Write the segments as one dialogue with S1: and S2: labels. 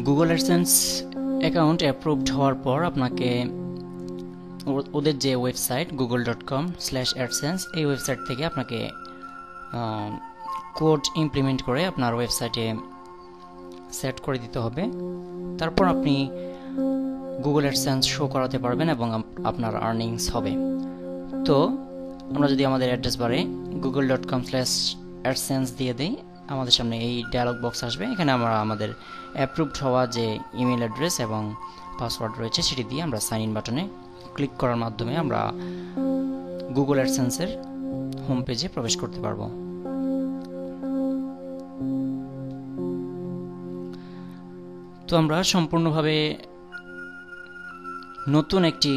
S1: Google AdSense account approved হওয়ার পর আপনাকে ওদের যে ওয়েবসাইট google.com/adsense এই ওয়েবসাইট থেকে আপনাকে কোড ইমপ্লিমেন্ট করে আপনার ওয়েবসাইটে সেট করে দিতে হবে। তারপর আপনি গুগল অ্যাডসেন্স শো করাতে পারবেন এবং আপনার আর্নিংস হবে। তো আমরা যদি আমাদের অ্যাড্রেস বারে google.com/adsense দিয়ে দিই, আমাদের সামনে এই ডায়লগ বক্স আসবে। এখানে আমরা আমাদের অ্যাপ্রুভড হওয়া যে ইমেল অ্যাড্রেস এবং পাসওয়ার্ড রয়েছে সেটি দিয়ে আমরা সাইন ইন বাটনে ক্লিক করার মাধ্যমে আমরা গুগল অ্যাডসেন্সের হোম পেজে প্রবেশ করতে পারবো। তো আমরা সম্পূর্ণভাবে নতুন একটি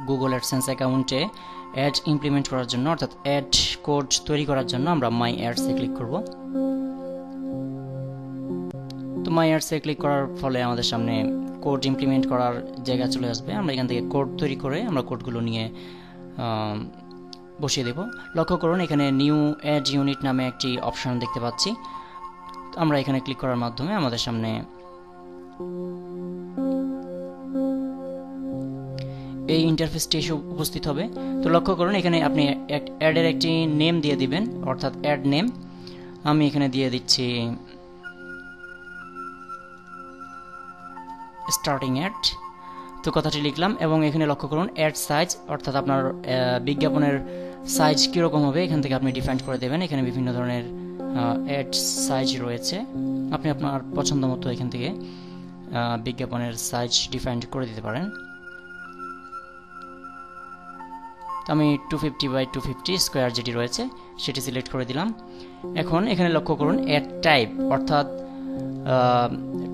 S1: গুগল অ্যাডসেন্স অ্যাকাউন্টে অ্যাড ইমপ্লিমেন্ট করার জন্য, অর্থাৎ অ্যাড কোড তৈরি করার জন্য আমরা মাই অ্যাডসে ক্লিক করব। তো মাই অ্যাডসে ক্লিক করার ফলে আমাদের সামনে কোড ইমপ্লিমেন্ট করার জায়গা চলে আসবে। আমরা এখান থেকে কোড তৈরি করে আমরা কোডগুলো নিয়ে বসিয়ে দেব। লক্ষ্য করুন এখানে নিউ অ্যাড ইউনিট নামে একটি অপশন দেখতে পাচ্ছি। আমরা এখানে ক্লিক করার মাধ্যমে আমাদের সামনে এই ইন্টারফেসটি এসে উপস্থিত হবে। তো লক্ষ্য করুন এখানে আপনি অ্যাডের একটি নেম দিয়ে দিবেন, অর্থাৎ অ্যাড নেম। আমি এখানে দিয়ে দিচ্ছি স্টার্টিং অ্যাড। তো কথাটি লিখলাম এবং এখানে লক্ষ্য করুন অ্যাড সাইজ, অর্থাৎ আপনার বিজ্ঞাপনের সাইজ কীরকম হবে এখান থেকে আপনি ডিফাইন করে দেবেন। এখানে বিভিন্ন ধরনের অ্যাড সাইজ রয়েছে, আপনি আপনার পছন্দ মতো এখান থেকে বিজ্ঞাপনের সাইজ ডিফাইন করে দিতে পারেন। আমি 250 × 250 স্কোয়ার যেটি রয়েছে সেটি সিলেক্ট করে দিলাম। এখন এখানে লক্ষ্য করুন অ্যাড টাইপ, অর্থাৎ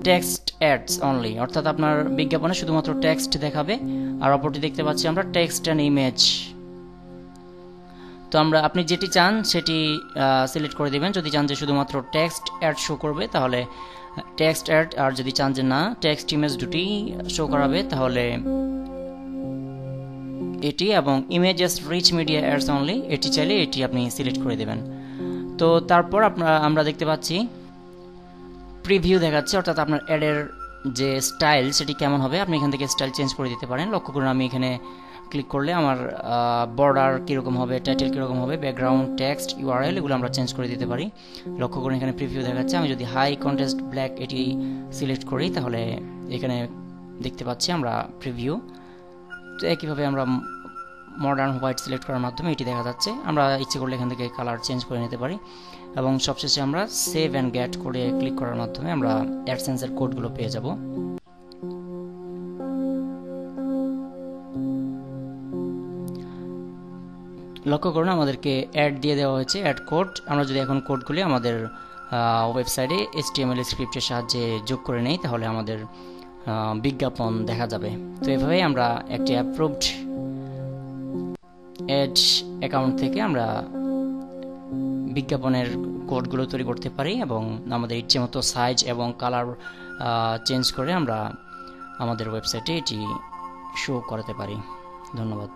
S1: টেক্সট অ্যাডস অনলি, অর্থাৎ আপনার বিজ্ঞাপনে শুধুমাত্র টেক্সট দেখাবে। আর অপরটি দেখতে পাচ্ছি আমরা টেক্সট অ্যান্ড ইমেজ। তো আপনি যেটি চান সেটি সিলেক্ট করে দেবেন। যদি চান যে শুধুমাত্র টেক্সট অ্যাড শো করবে তাহলে টেক্সট অ্যাড, আর যদি চান যে না টেক্সট ইমেজ দুটি শো করাবে তাহলে এটি, এবং images rich media ads only এটি চাইলে এটি আপনি সিলেক্ট করে দেবেন। তো তারপর আমরা দেখতে পাচ্ছি প্রিভিউ দেখাচ্ছে, অর্থাৎ আপনার অ্যাডের যে স্টাইল সেটি কেমন হবে আপনি এখান থেকে স্টাইল চেঞ্জ করে দিতে পারেন। লক্ষ্য করুন আমি এখানে ক্লিক করলে আমার বর্ডার কীরকম হবে, টাইটেল কীরকম হবে, ব্যাকগ্রাউন্ড, টেক্সট, ইউআরএল এগুলো আমরা চেঞ্জ করে দিতে পারি। লক্ষ্য করুন এখানে প্রিভিউ দেখাচ্ছে। আমি যদি হাই কন্ট্রাস্ট ব্ল্যাক এটি সিলেক্ট করি তাহলে এখানে দেখতে পাচ্ছি আমরা প্রিভিউ। তো একইভাবে আমরা মডার্ন হোয়াইট সিলেক্ট করার মাধ্যমে এটি দেখা যাচ্ছে। আমরা ইচ্ছে করলে এখান থেকে কালার চেঞ্জ করে নিতে পারি এবং সবশেষে আমরা সেভ অ্যান্ড গেট করে ক্লিক করার মাধ্যমে আমরা অ্যাডসেন্সের কোডগুলো পেয়ে যাব। লক্ষ্য করুন আমাদেরকে অ্যাড দিয়ে দেওয়া হয়েছে, অ্যাড কোড। আমরা যদি এখন কোডগুলি আমাদের ওয়েবসাইটে HTML স্ক্রিপ্টের সাহায্যে যোগ করে নেই তাহলে আমাদের বিজ্ঞাপন দেখা যাবে। তো এভাবেই আমরা একটি অ্যাপ্রুভড অ্যাড অ্যাকাউন্ট থেকে আমরা বিজ্ঞাপনের কোডগুলো তৈরি করতে পারি এবং আমাদের ইচ্ছে মতো সাইজ এবং কালার চেঞ্জ করে আমরা আমাদের ওয়েবসাইটে এটি শো করাতে পারি। ধন্যবাদ।